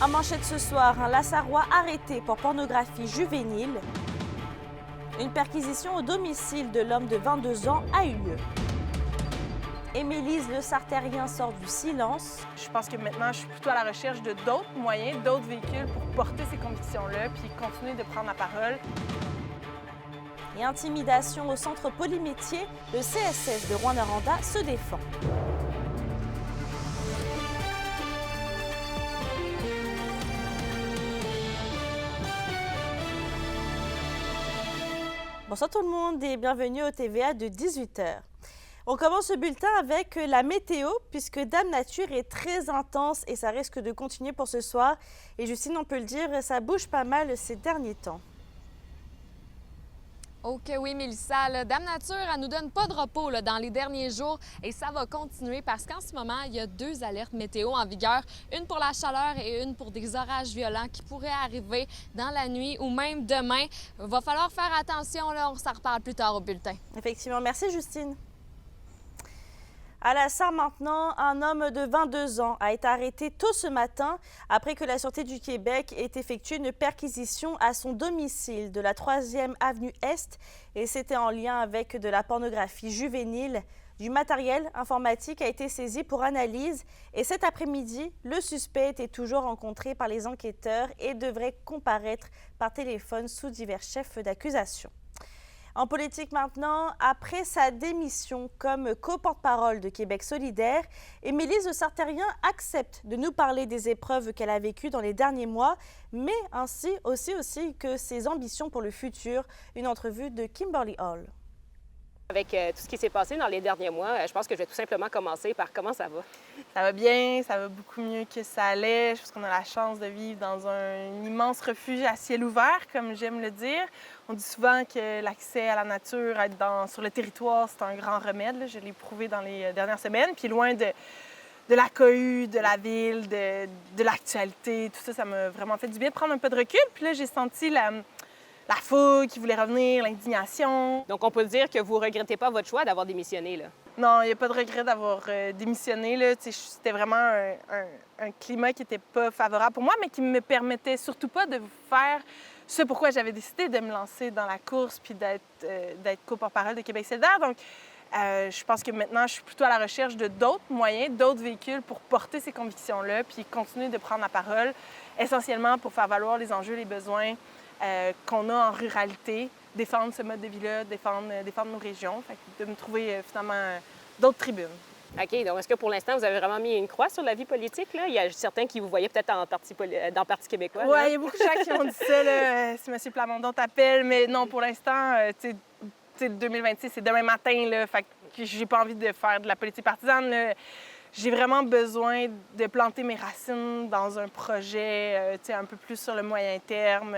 En manchette ce soir, un Lassarois arrêté pour pornographie juvénile. Une perquisition au domicile de l'homme de 22 ans a eu lieu. Et Mélise Le Sartérien sort du silence. Je pense que maintenant, je suis plutôt à la recherche de d'autres moyens, d'autres véhicules pour porter ces convictions-là, puis continuer de prendre la parole. Et intimidation au centre polymétier, le CSS de Rouyn-Noranda se défend. Bonsoir tout le monde et bienvenue au TVA de 18h. On commence ce bulletin avec la météo puisque Dame Nature est très intense et ça risque de continuer pour ce soir. Et Justine, on peut le dire, ça bouge pas mal ces derniers temps. OK, oui, Mélissa. Là, Dame Nature, elle nous donne pas de repos là, dans les derniers jours et ça va continuer parce qu'en ce moment, il y a 2 alertes météo en vigueur. Une pour la chaleur et une pour des orages violents qui pourraient arriver dans la nuit ou même demain. Il va falloir faire attention, là, on s'en reparle plus tard au bulletin. Effectivement. Merci, Justine. À la Sarre maintenant, un homme de 22 ans a été arrêté tôt ce matin après que la Sûreté du Québec ait effectué une perquisition à son domicile de la 3e avenue Est et c'était en lien avec de la pornographie juvénile. Du matériel informatique a été saisi pour analyse et cet après-midi, le suspect était toujours rencontré par les enquêteurs et devrait comparaître par téléphone sous divers chefs d'accusation. En politique maintenant, après sa démission comme co-porte-parole de Québec solidaire, Mélise Le Sartérien accepte de nous parler des épreuves qu'elle a vécues dans les derniers mois, mais ainsi aussi que ses ambitions pour le futur. Une entrevue de Kimberly Hall. Avec tout ce qui s'est passé dans les derniers mois, je pense que je vais tout simplement commencer par comment ça va. Ça va bien, ça va beaucoup mieux que ça allait. Je pense qu'on a la chance de vivre dans un immense refuge à ciel ouvert, comme j'aime le dire. On dit souvent que l'accès à la nature, être sur le territoire, c'est un grand remède. Là. Je l'ai prouvé dans les dernières semaines. Puis loin de la cohue, de la ville, de l'actualité, tout ça, ça m'a vraiment fait du bien de prendre un peu de recul. Puis là, j'ai senti la foule qui voulait revenir, l'indignation. Donc, on peut dire que vous ne regrettez pas votre choix d'avoir démissionné, là? Non, il n'y a pas de regret d'avoir démissionné. Là. C'était vraiment un climat qui n'était pas favorable pour moi, mais qui ne me permettait surtout pas de faire ce pourquoi j'avais décidé de me lancer dans la course puis d'être co-porte-parole de Québec solidaire. Donc, je pense que maintenant, je suis plutôt à la recherche de d'autres moyens, d'autres véhicules pour porter ces convictions-là puis continuer de prendre la parole, essentiellement pour faire valoir les enjeux, les besoins qu'on a en ruralité, défendre ce mode de vie-là, défendre nos régions, fait que de me trouver finalement d'autres tribunes. OK, donc est-ce que pour l'instant, vous avez vraiment mis une croix sur la vie politique, là? Il y a certains qui vous voyaient peut-être dans le Parti québécois. Oui, il y a beaucoup de gens qui ont dit ça, là, si M. Plamondon t'appelle, mais non, pour l'instant, 2026, c'est demain matin, là, fait que j'ai pas envie de faire de la politique partisane, là. J'ai vraiment besoin de planter mes racines dans un projet un peu plus sur le moyen terme.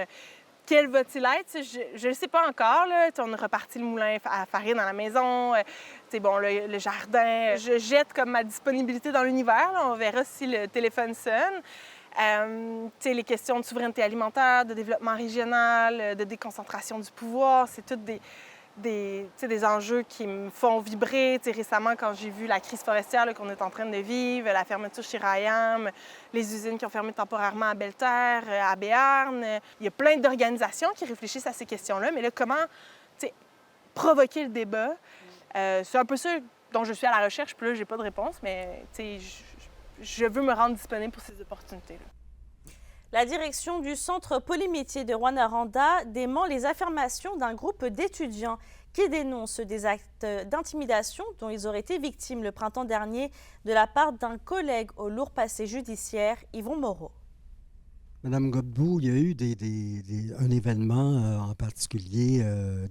Quel va-t-il être? Je ne le sais pas encore. Là. On a reparti le moulin à farine à la maison, le jardin. Je jette comme ma disponibilité dans l'univers. Là. On verra si le téléphone sonne. Les questions de souveraineté alimentaire, de développement régional, de déconcentration du pouvoir, c'est toutes des enjeux qui me font vibrer. Récemment, quand j'ai vu la crise forestière qu'on est en train de vivre, la fermeture chez Rayam, les usines qui ont fermé temporairement à Belle-Terre, à Béarn, il y a plein d'organisations qui réfléchissent à ces questions-là. Mais là, comment provoquer le débat? C'est un peu ça dont je suis à la recherche. Puis là, j'ai pas de réponse, mais je veux me rendre disponible pour ces opportunités-là. La direction du centre polymétier de Rouyn-Noranda dément les affirmations d'un groupe d'étudiants qui dénoncent des actes d'intimidation dont ils auraient été victimes le printemps dernier de la part d'un collègue au lourd passé judiciaire, Yvon Moreau. Madame Godbout, il y a eu un événement en particulier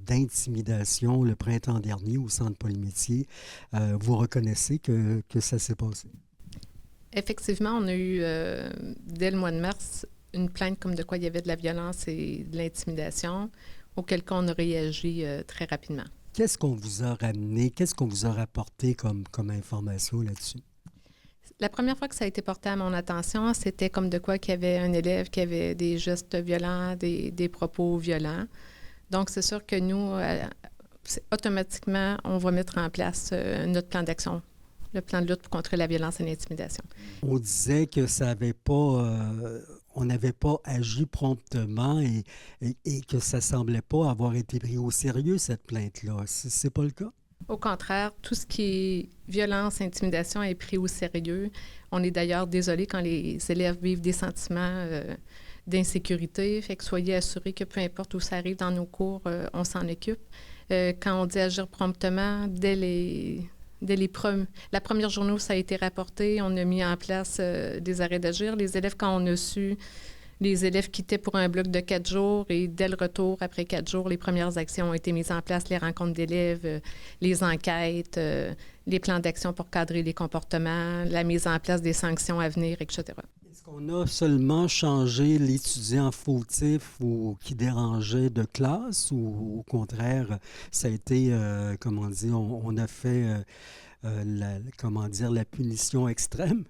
d'intimidation le printemps dernier au centre polymétier. Vous reconnaissez que ça s'est passé? Effectivement, on a eu, dès le mois de mars, une plainte comme de quoi il y avait de la violence et de l'intimidation, auquel cas on a réagi très rapidement. Qu'est-ce qu'on vous a ramené? Qu'est-ce qu'on vous a rapporté comme information là-dessus? La première fois que ça a été porté à mon attention, c'était comme de quoi qu'il y avait un élève qui avait des gestes violents, des propos violents. Donc, c'est sûr que nous, automatiquement, on va mettre en place notre plan d'action, le plan de lutte contre la violence et l'intimidation. On disait que ça n'avait pas... on n'avait pas agi promptement et que ça semblait pas avoir été pris au sérieux, cette plainte-là. C'est pas le cas? Au contraire, tout ce qui est violence, intimidation est pris au sérieux. On est d'ailleurs désolé quand les élèves vivent des sentiments d'insécurité. Fait que soyez assurés que peu importe où ça arrive dans nos cours, on s'en occupe. Quand on dit agir promptement, la première journée où ça a été rapporté, on a mis en place des arrêts d'agir. Les élèves, quand on a su, les élèves quittaient pour un bloc de 4 jours et dès le retour, après 4 jours, les premières actions ont été mises en place, les rencontres d'élèves, les enquêtes, les plans d'action pour cadrer les comportements, la mise en place des sanctions à venir, etc. Est-ce qu'on a seulement changé l'étudiant fautif ou qui dérangeait de classe ou au contraire, ça a été, on a fait, la punition extrême?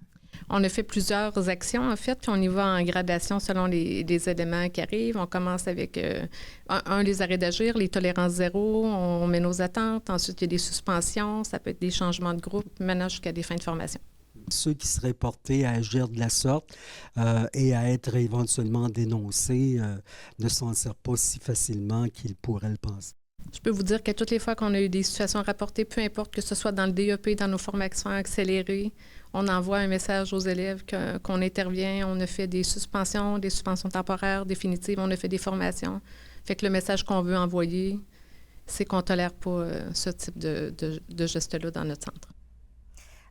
On a fait plusieurs actions, en fait, puis on y va en gradation selon les éléments qui arrivent. On commence avec, les arrêts d'agir, les tolérances zéro, on met nos attentes. Ensuite, il y a des suspensions, ça peut être des changements de groupe, maintenant jusqu'à des fins de formation. Ceux qui seraient portés à agir de la sorte et à être éventuellement dénoncés ne s'en sortent pas si facilement qu'ils pourraient le penser. Je peux vous dire que toutes les fois qu'on a eu des situations rapportées, peu importe que ce soit dans le DEP, dans nos formations accélérées, on envoie un message aux élèves qu'on intervient, on a fait des suspensions temporaires, définitives, on a fait des formations. Fait que le message qu'on veut envoyer, c'est qu'on ne tolère pas ce type de geste-là dans notre centre.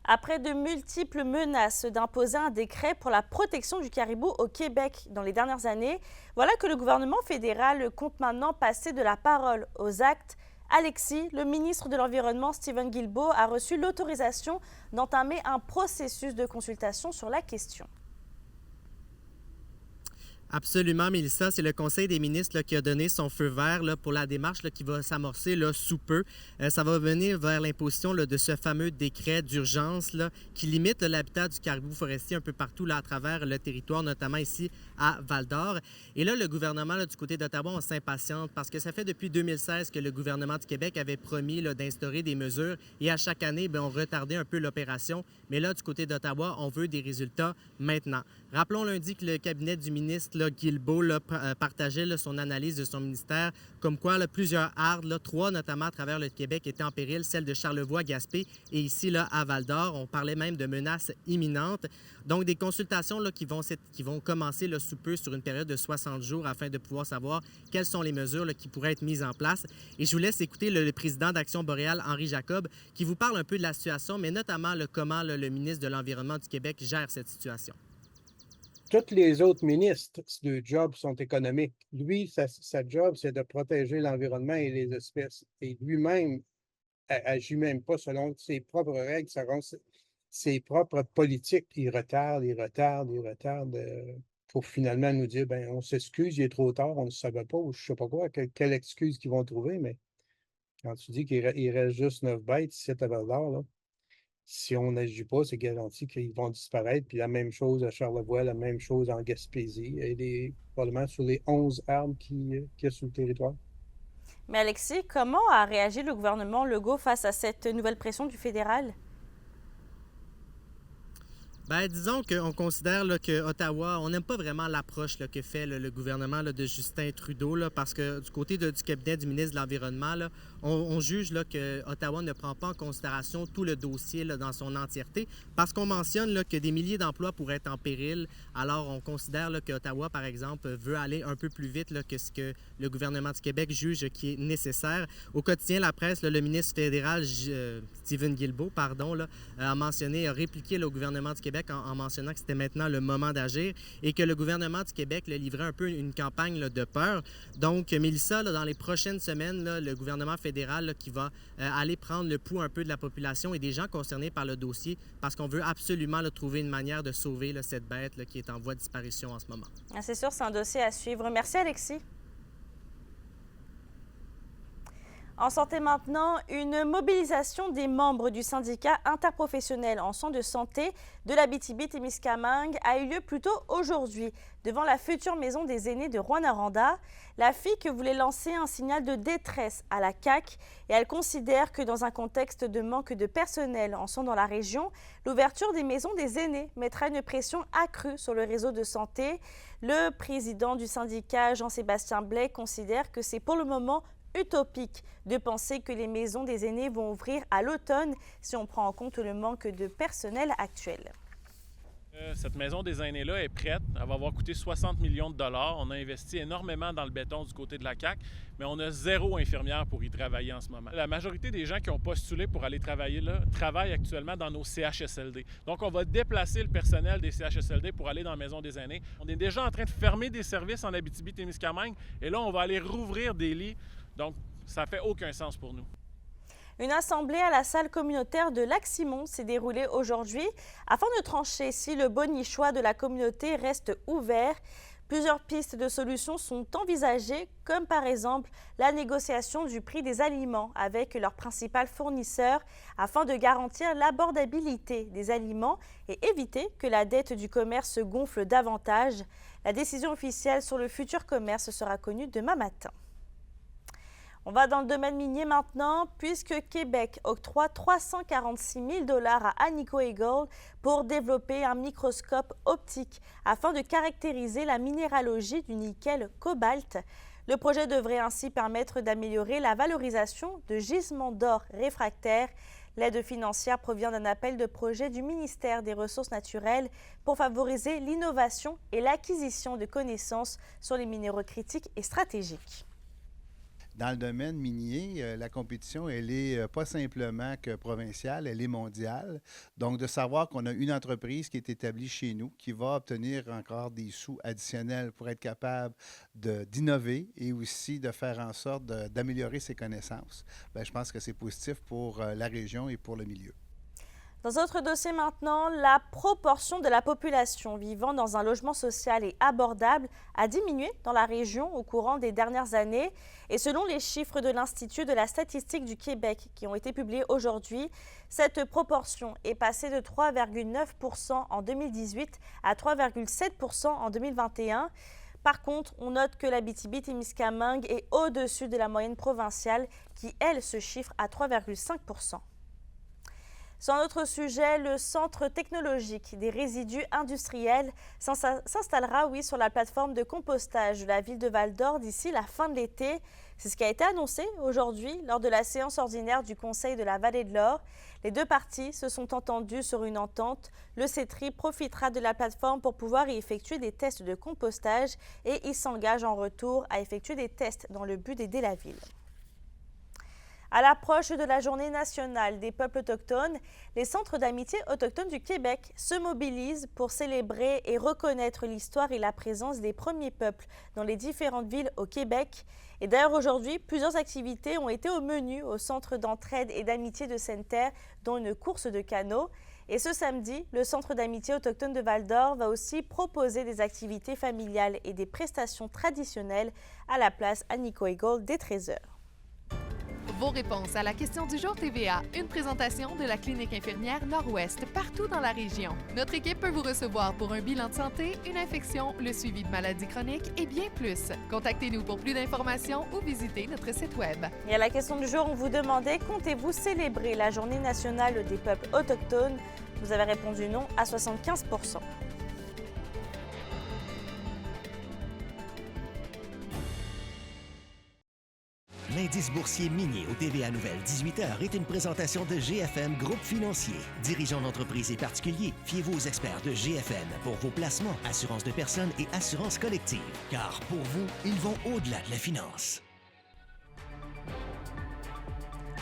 Après de multiples menaces d'imposer un décret pour la protection du caribou au Québec dans les dernières années, voilà que le gouvernement fédéral compte maintenant passer de la parole aux actes. Alexis, le ministre de l'Environnement, Steven Guilbeault, a reçu l'autorisation d'entamer un processus de consultation sur la question. Absolument, Mélissa. C'est le Conseil des ministres qui a donné son feu vert pour la démarche qui va s'amorcer sous peu. Ça va venir vers l'imposition de ce fameux décret d'urgence qui limite l'habitat du caribou forestier un peu partout à travers le territoire, notamment ici à Val-d'Or. Et là, le gouvernement du côté d'Ottawa, on s'impatiente parce que ça fait depuis 2016 que le gouvernement du Québec avait promis d'instaurer des mesures et à chaque année, on retardait un peu l'opération. Mais là, du côté d'Ottawa, on veut des résultats maintenant. Rappelons lundi que le cabinet du ministre Guilbeault partageait son analyse de son ministère, comme quoi plusieurs hardes, 3 notamment à travers le Québec, étaient en péril, celle de Charlevoix-Gaspé et ici à Val-d'Or. On parlait même de menaces imminentes. Donc, des consultations qui vont commencer sous peu sur une période de 60 jours afin de pouvoir savoir quelles sont les mesures qui pourraient être mises en place. Et je vous laisse écouter le président d'Action boréale, Henri Jacob, qui vous parle un peu de la situation, mais notamment comment le ministre de l'Environnement du Québec gère cette situation. Tous les autres ministres, leurs jobs sont économiques. Lui, sa job, c'est de protéger l'environnement et les espèces. Et lui-même agit même pas selon ses propres règles, selon ses propres politiques. Il retarde pour finalement nous dire, on s'excuse, il est trop tard, on ne savait pas, ou je ne sais pas quoi, quelle excuse qu'ils vont trouver, mais quand tu dis qu'il reste juste 9 bêtes ici à Val-d'Or, là, si on n'agit pas, c'est garanti qu'ils vont disparaître. Puis la même chose à Charlevoix, la même chose en Gaspésie, et probablement sur les 11 arbres qu'il y a sur le territoire. Mais Alexis, comment a réagi le gouvernement Legault face à cette nouvelle pression du fédéral? Disons qu'on considère que Ottawa, on n'aime pas vraiment l'approche que fait le gouvernement de Justin Trudeau, parce que du côté du cabinet du ministre de l'Environnement, on juge que Ottawa ne prend pas en considération tout le dossier dans son entièreté, parce qu'on mentionne que des milliers d'emplois pourraient être en péril. Alors, on considère qu'Ottawa, par exemple, veut aller un peu plus vite que ce que le gouvernement du Québec juge qui est nécessaire. Au quotidien La Presse, le ministre fédéral, Steven Guilbeault, a répliqué au gouvernement du Québec en mentionnant que c'était maintenant le moment d'agir et que le gouvernement du Québec livrait un peu une campagne de peur. Donc, Mélissa, dans les prochaines semaines, le gouvernement fédéral qui va aller prendre le pouls un peu de la population et des gens concernés par le dossier parce qu'on veut absolument trouver une manière de sauver cette bête qui est en voie de disparition en ce moment. C'est sûr, c'est un dossier à suivre. Merci, Alexis. En santé maintenant, une mobilisation des membres du syndicat interprofessionnel en soins de santé de l'Abitibi-Témiscamingue a eu lieu plus tôt aujourd'hui devant la future maison des aînés de Rouyn-Noranda. La FIC voulait lancer un signal de détresse à la CAQ et elle considère que dans un contexte de manque de personnel en soins dans la région, l'ouverture des maisons des aînés mettra une pression accrue sur le réseau de santé. Le président du syndicat, Jean-Sébastien Blais, considère que c'est pour le moment utopique de penser que les maisons des aînés vont ouvrir à l'automne si on prend en compte le manque de personnel actuel. Cette maison des aînés-là est prête. Elle va avoir coûté 60 millions de dollars. On a investi énormément dans le béton du côté de la CAQ, mais on a 0 infirmière pour y travailler en ce moment. La majorité des gens qui ont postulé pour aller travailler là travaillent actuellement dans nos CHSLD. Donc, on va déplacer le personnel des CHSLD pour aller dans la maison des aînés. On est déjà en train de fermer des services en Abitibi-Témiscamingue et là, on va aller rouvrir des lits. Donc, ça ne fait aucun sens pour nous. Une assemblée à la salle communautaire de Lac-Simon s'est déroulée aujourd'hui afin de trancher si le bonichois de la communauté reste ouvert. Plusieurs pistes de solutions sont envisagées, comme par exemple la négociation du prix des aliments avec leur principal fournisseur afin de garantir l'abordabilité des aliments et éviter que la dette du commerce gonfle davantage. La décision officielle sur le futur commerce sera connue demain matin. On va dans le domaine minier maintenant, puisque Québec octroie 346 000 $ à Agnico Eagle pour développer un microscope optique afin de caractériser la minéralogie du nickel-cobalt. Le projet devrait ainsi permettre d'améliorer la valorisation de gisements d'or réfractaires. L'aide financière provient d'un appel de projet du ministère des Ressources naturelles pour favoriser l'innovation et l'acquisition de connaissances sur les minéraux critiques et stratégiques. Dans le domaine minier, la compétition, elle est pas simplement que provinciale, elle est mondiale. Donc, de savoir qu'on a une entreprise qui est établie chez nous, qui va obtenir encore des sous additionnels pour être capable d'innover et aussi de faire en sorte d'améliorer ses connaissances, bien, je pense que c'est positif pour la région et pour le milieu. Dans un autre dossier maintenant, la proportion de la population vivant dans un logement social et abordable a diminué dans la région au courant des dernières années. Et selon les chiffres de l'Institut de la statistique du Québec qui ont été publiés aujourd'hui, cette proportion est passée de 3,9% en 2018 à 3,7% en 2021. Par contre, on note que l'Abitibi-Témiscamingue est au-dessus de la moyenne provinciale qui, elle, se chiffre à 3,5%. Sur un autre sujet, le centre technologique des résidus industriels s'installera, sur la plateforme de compostage de la ville de Val-d'Or d'ici la fin de l'été. C'est ce qui a été annoncé aujourd'hui lors de la séance ordinaire du Conseil de la Vallée de l'Or. Les deux parties se sont entendues sur une entente. Le CETRI profitera de la plateforme pour pouvoir y effectuer des tests de compostage et il s'engage en retour à effectuer des tests dans le but d'aider la ville. À l'approche de la Journée nationale des peuples autochtones, les centres d'amitié autochtones du Québec se mobilisent pour célébrer et reconnaître l'histoire et la présence des premiers peuples dans les différentes villes au Québec. Et d'ailleurs aujourd'hui, plusieurs activités ont été au menu au centre d'entraide et d'amitié de Sainte-Terre, dont une course de canot. Et ce samedi, le centre d'amitié autochtone de Val-d'Or va aussi proposer des activités familiales et des prestations traditionnelles à la place Agnico Eagle dès 13h. Vos réponses à la question du jour TVA, une présentation de la clinique infirmière Nord-Ouest partout dans la région. Notre équipe peut vous recevoir pour un bilan de santé, une infection, le suivi de maladies chroniques et bien plus. Contactez-nous pour plus d'informations ou visitez notre site web. Et à la question du jour, on vous demandait, comptez-vous célébrer la Journée nationale des peuples autochtones? Vous avez répondu non à 75%. L'indice boursier minier au TVA Nouvelle 18h est une présentation de GFM Groupe Financier. Dirigeants d'entreprises et particuliers, fiez-vous aux experts de GFM pour vos placements, assurances de personnes et assurances collectives. Car pour vous, ils vont au-delà de la finance.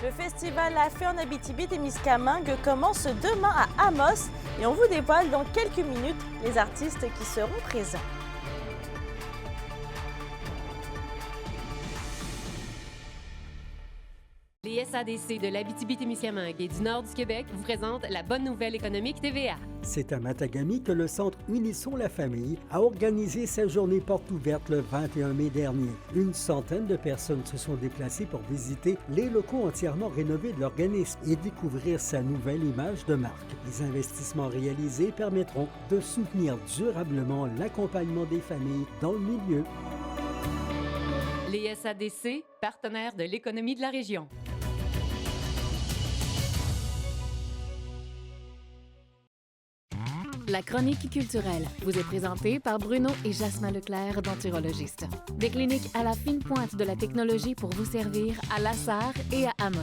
Le festival La Fée en Abitibi-Témiscamingue commence demain à Amos et on vous dévoile dans quelques minutes les artistes qui seront présents. Les SADC de l'Abitibi-Témiscamingue et du nord du Québec vous présente la bonne nouvelle économique TVA. C'est à Matagami que le Centre Unisson la Famille a organisé sa journée porte ouverte le 21 mai dernier. Une centaine de personnes se sont déplacées pour visiter les locaux entièrement rénovés de l'organisme et découvrir sa nouvelle image de marque. Les investissements réalisés permettront de soutenir durablement l'accompagnement des familles dans le milieu. Les SADC, partenaires de l'économie de la région. La chronique culturelle vous est présentée par Bruno et Jasmin Leclerc, denturologistes. Des cliniques à la fine pointe de la technologie pour vous servir à La Sarre et à Amos.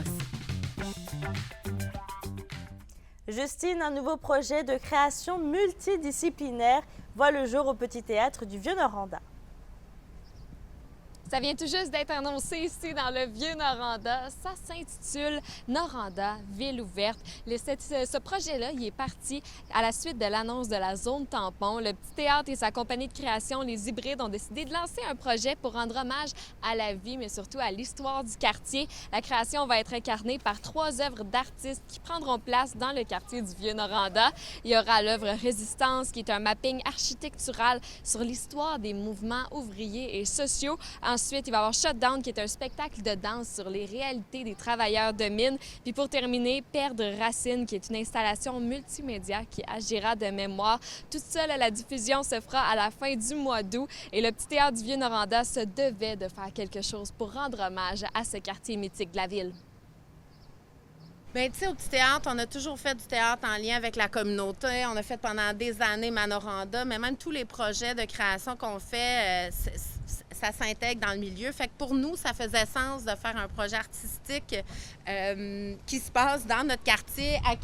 Justine, un nouveau projet de création multidisciplinaire voit le jour au Petit Théâtre du Vieux-Noranda. Ça vient tout juste d'être annoncé ici dans le Vieux-Noranda. Ça s'intitule Noranda, ville ouverte. Ce projet-là, il est parti à la suite de l'annonce de la zone tampon. Le Petit Théâtre et sa compagnie de création, Les Hybrides, ont décidé de lancer un projet pour rendre hommage à la vie, mais surtout à l'histoire du quartier. La création va être incarnée par 3 œuvres d'artistes qui prendront place dans le quartier du Vieux-Noranda. Il y aura l'œuvre Résistance, qui est un mapping architectural sur l'histoire des mouvements ouvriers et sociaux. Ensuite, il va y avoir Shutdown, qui est un spectacle de danse sur les réalités des travailleurs de mine. Puis pour terminer, Perdre Racine, qui est une installation multimédia qui agira de mémoire. Tout ça, la diffusion se fera à la fin du mois d'août. Et le Petit Théâtre du Vieux-Noranda se devait de faire quelque chose pour rendre hommage à ce quartier mythique de la ville. Bien, tu sais, au Petit Théâtre, on a toujours fait du théâtre en lien avec la communauté. On a fait pendant des années Manoranda, mais même tous les projets de création qu'on fait, ça s'intègre dans le milieu. Fait que pour nous, ça faisait sens de faire un projet artistique qui se passe dans notre quartier, à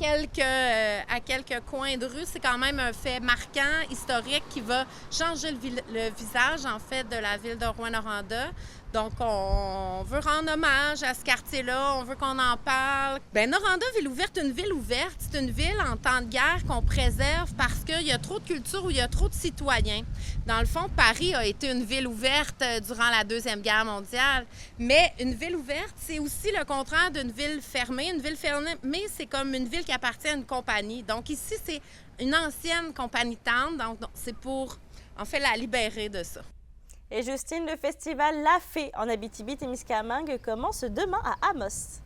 quelques coins de rue. C'est quand même un fait marquant, historique, qui va changer le visage, en fait, de la ville de Rouyn-Noranda. Donc, on veut rendre hommage à ce quartier-là, on veut qu'on en parle. Bien, Noranda, ville ouverte, une ville ouverte, c'est une ville en temps de guerre qu'on préserve parce qu'il y a trop de culture ou il y a trop de citoyens. Dans le fond, Paris a été une ville ouverte durant la Deuxième Guerre mondiale, mais une ville ouverte, c'est aussi le contraire d'une ville fermée. Une ville fermée, c'est comme une ville qui appartient à une compagnie. Donc ici, c'est une ancienne compagnie tendre, donc c'est pour, en fait, la libérer de ça. Et Justine, le festival La Fée en Abitibi-Témiscamingue commence demain à Amos.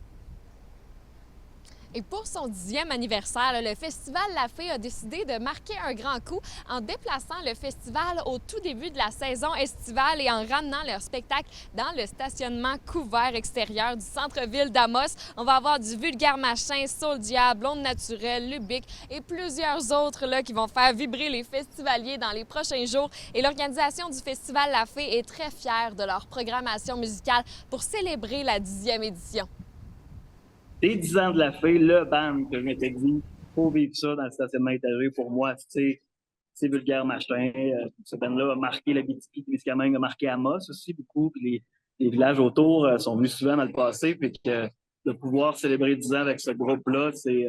Et pour son 10e anniversaire, le Festival La Fée a décidé de marquer un grand coup en déplaçant le festival au tout début de la saison estivale et en ramenant leur spectacle dans le stationnement couvert extérieur du centre-ville d'Amos. On va avoir du Vulgaire Machin, Souldia, Blonde Naturelle, Lubic et plusieurs autres là, qui vont faire vibrer les festivaliers dans les prochains jours. Et l'organisation du Festival La Fée est très fière de leur programmation musicale pour célébrer la 10e édition. Dès 10 ans de La Fée, le band que je m'étais dit, faut vivre ça dans le stationnement intégré pour moi, c'est Vulgaire Machin. Ce band-là a marqué l'Abitibi-Témiscamingue, a marqué Amos aussi beaucoup. Puis les villages autour sont venus souvent dans le passé. Puis que de pouvoir célébrer 10 ans avec ce groupe-là, c'est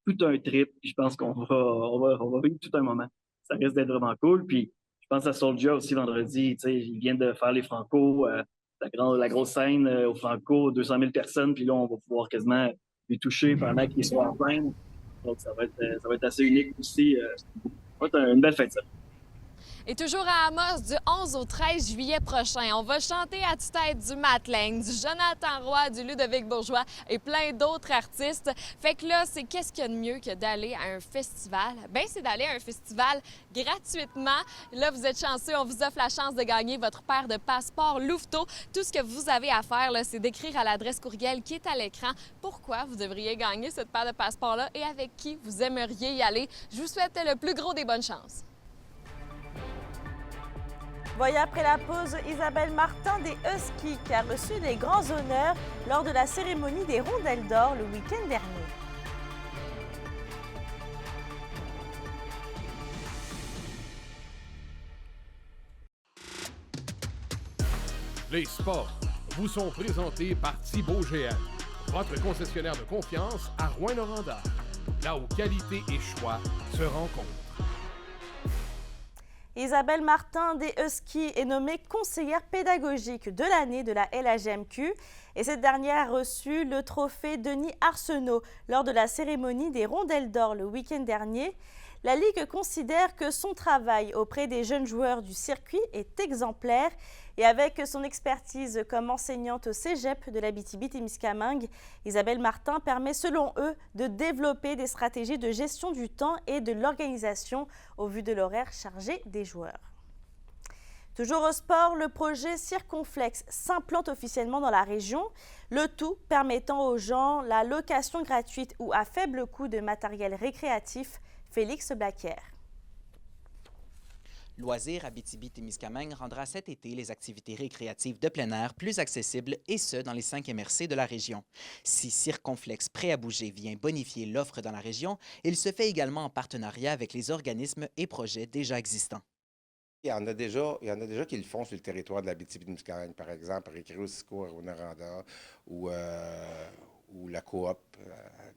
tout un trip. Puis je pense qu'on va vivre tout un moment. Ça risque d'être vraiment cool. Puis je pense à Soulja aussi vendredi. Ils viennent de faire les Franco. La grosse scène au Franco, 200 000 personnes, puis là, on va pouvoir quasiment les toucher pendant qu'ils sont en scène. Donc, ça va être assez unique aussi. Ça va être une belle fête, ça. Et toujours à Amos, du 11 au 13 juillet prochain, on va chanter à tue-tête du Matt Lang, du Jonathan Roy, du Ludovic Bourgeois et plein d'autres artistes. Fait que là, c'est qu'est-ce qu'il y a de mieux que d'aller à un festival? Bien, c'est d'aller à un festival gratuitement. Là, vous êtes chanceux, on vous offre la chance de gagner votre paire de passeports Louveteau. Tout ce que vous avez à faire, c'est d'écrire à l'adresse courriel qui est à l'écran pourquoi vous devriez gagner cette paire de passeports-là et avec qui vous aimeriez y aller. Je vous souhaite le plus gros des bonnes chances. Voyez après la pause Isabelle Martin des Huskies qui a reçu les grands honneurs lors de la cérémonie des Rondelles d'Or le week-end dernier. Les sports vous sont présentés par Thibaut GM, votre concessionnaire de confiance à Rouyn-Noranda, là où qualité et choix se rencontrent. Isabelle Martin des Huskies est nommée conseillère pédagogique de l'année de la LHJMQ et cette dernière a reçu le trophée Denis Arsenault lors de la cérémonie des Rondelles d'Or le week-end dernier. La Ligue considère que son travail auprès des jeunes joueurs du circuit est exemplaire et avec son expertise comme enseignante au cégep de l'Abitibi-Témiscamingue, Isabelle Martin permet selon eux de développer des stratégies de gestion du temps et de l'organisation au vu de l'horaire chargé des joueurs. Toujours au sport, le projet Circonflex s'implante officiellement dans la région, le tout permettant aux gens la location gratuite ou à faible coût de matériel récréatif. Félix Blaquière. Loisirs Abitibi-Témiscamingue rendra cet été les activités récréatives de plein air plus accessibles et ce, dans les 5 MRC de la région. Si Circonflex Prêt à bouger vient bonifier l'offre dans la région, il se fait également en partenariat avec les organismes et projets déjà existants. Il y en a déjà qui le font sur le territoire de l'Abitibi-Témiscamingue, par exemple, Récréo Sico à Rwanda ou la coop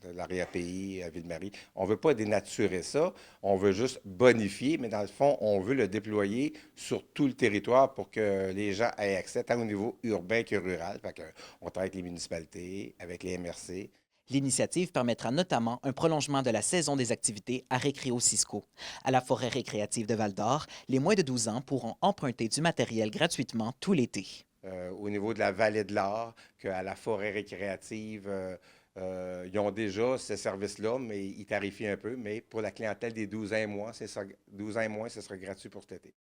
de l'AREAPI à Ville-Marie. On ne veut pas dénaturer ça, on veut juste bonifier, mais dans le fond, on veut le déployer sur tout le territoire pour que les gens aient accès, tant au niveau urbain que rural. Fait on travaille avec les municipalités, avec les MRC. L'initiative permettra notamment un prolongement de la saison des activités à Récréo Cisco. À la forêt récréative de Val-d'Or, les moins de 12 ans pourront emprunter du matériel gratuitement tout l'été. Au niveau de la vallée de l'Or, qu'à la forêt récréative, ils ont déjà ce service-là, mais ils tarifient un peu. Mais pour la clientèle des 12 ans et moins, ce sera gratuit pour cet été.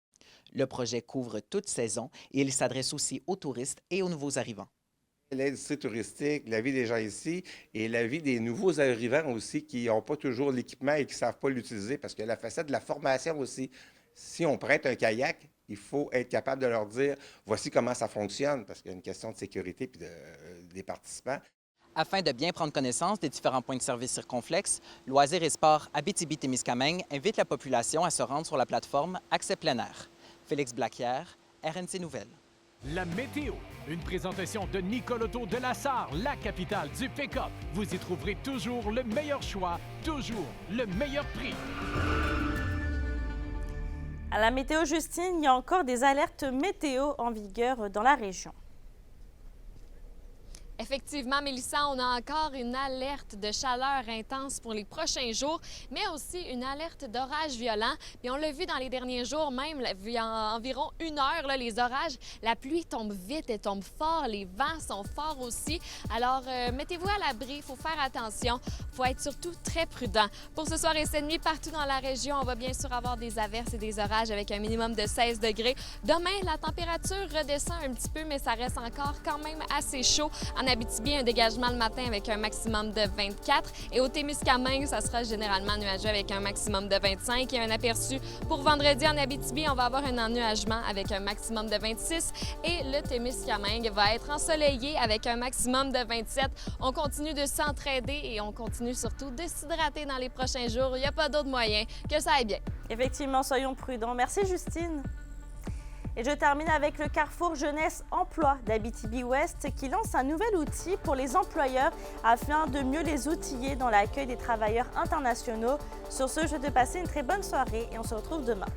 Le projet couvre toute saison et il s'adresse aussi aux touristes et aux nouveaux arrivants. L'industrie touristique, la vie des gens ici et la vie des nouveaux arrivants aussi qui n'ont pas toujours l'équipement et qui ne savent pas l'utiliser parce que la facette de la formation aussi, si on prête un kayak, il faut être capable de leur dire voici comment ça fonctionne parce qu'il y a une question de sécurité puis des participants. Afin de bien prendre connaissance des différents points de service Circonflex, Loisirs et Sports Abitibi-Témiscamingue invite la population à se rendre sur la plateforme Accès plein air. Félix Blaquière, RNC Nouvelles. La météo, une présentation de Nicoloto de la Sarre, la capitale du pick-up. Vous y trouverez toujours le meilleur choix, toujours le meilleur prix. À la météo Justine, il y a encore des alertes météo en vigueur dans la région. Effectivement, Mélissa, on a encore une alerte de chaleur intense pour les prochains jours, mais aussi une alerte d'orage violent. Puis on l'a vu dans les derniers jours, même il y a environ 1 heure, là, les orages, la pluie tombe vite, elle tombe fort, les vents sont forts aussi. Alors, mettez-vous à l'abri, il faut faire attention, il faut être surtout très prudent. Pour ce soir et cette nuit, partout dans la région, on va bien sûr avoir des averses et des orages avec un minimum de 16 degrés. Demain, la température redescend un petit peu, mais ça reste encore quand même assez chaud. En Abitibi, un dégagement le matin avec un maximum de 24. Et au Témiscamingue, ça sera généralement nuageux avec un maximum de 25. Et un aperçu pour vendredi en Abitibi, on va avoir un ennuagement avec un maximum de 26. Et le Témiscamingue va être ensoleillé avec un maximum de 27. On continue de s'entraider et on continue surtout de s'hydrater dans les prochains jours. Il n'y a pas d'autre moyen que ça aille bien. Effectivement, soyons prudents. Merci Justine. Et je termine avec le Carrefour Jeunesse Emploi d'Abitibi-Ouest qui lance un nouvel outil pour les employeurs afin de mieux les outiller dans l'accueil des travailleurs internationaux. Sur ce, je te passe une très bonne soirée et on se retrouve demain.